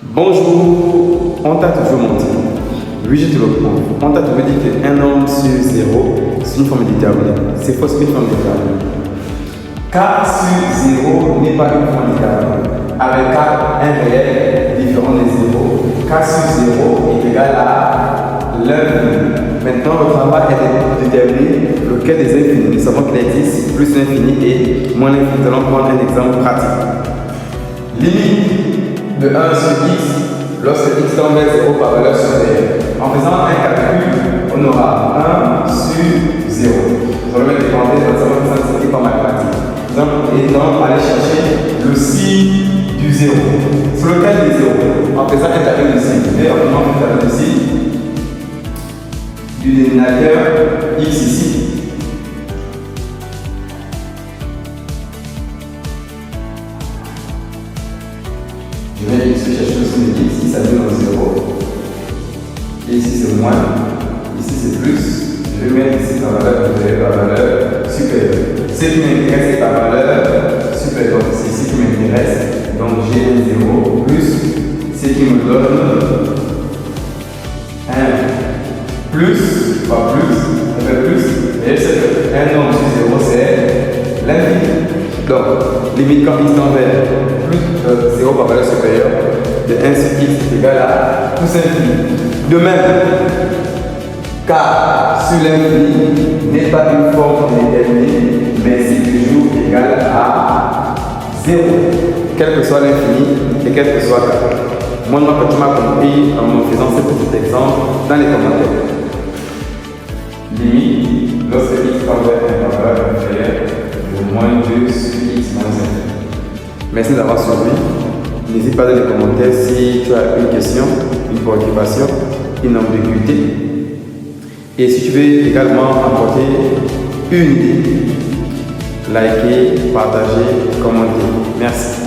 Bonjour, on t'a toujours menti. Oui, je te le prouve. On t'a toujours dit qu'un nombre sur 0, c'est une forme déterminée. C'est faux, c'est une forme déterminée. K sur 0 n'est pas une forme déterminée. Avec K, un réel différent des 0. K sur 0 est égal à l'infini. Maintenant, le travail est de déterminer lequel des infinis. Nous savons qu'il existe plus l'infini et moins l'infini. Nous allons prendre un exemple pratique. Limite de 1 sur x lorsque x tend vers 0 par valeur supérieure. En faisant un calcul, on aura 1 sur 0. Nous allons mettre des parenthèses dans ce qui n'est pas mathématique. Et donc, aller chercher le signe du 0. Sur lequel des 0, en faisant un tableau de signe, et en faisant un tableau de signe du dénominateur x ici. Je vais ici chercher le signe de x, ici ça donne 0. Et ici c'est moins, ici c'est plus. Je vais mettre ici la valeur supérieure. Ce qui m'intéresse c'est la valeur supérieure. C'est ici qui m'intéresse. Donc j'ai un 0 plus ce qui me donne 1 plus, pas plus, un peu plus. Et c'est un nombre sur 0 c'est l'infini. Donc, limite quand x tend vers plus 0 par valeur supérieure de 1 sur x est égal à plus infini. De même, k sur l'infini n'est pas une forme déterminée, mais c'est toujours égal à 0, quel que soit l'infini et quel que soit k. Moi, tu m'as compris en me faisant ce petit exemple dans les commentaires. Limite, lorsque x tend vers un par valeur inférieure de moins 2 sur x moins 1. Merci d'avoir suivi. N'hésite pas dans les commentaires si tu as une question, une préoccupation, une ambiguïté. Et si tu veux également apporter une idée, likez, partagez, commentez. Merci.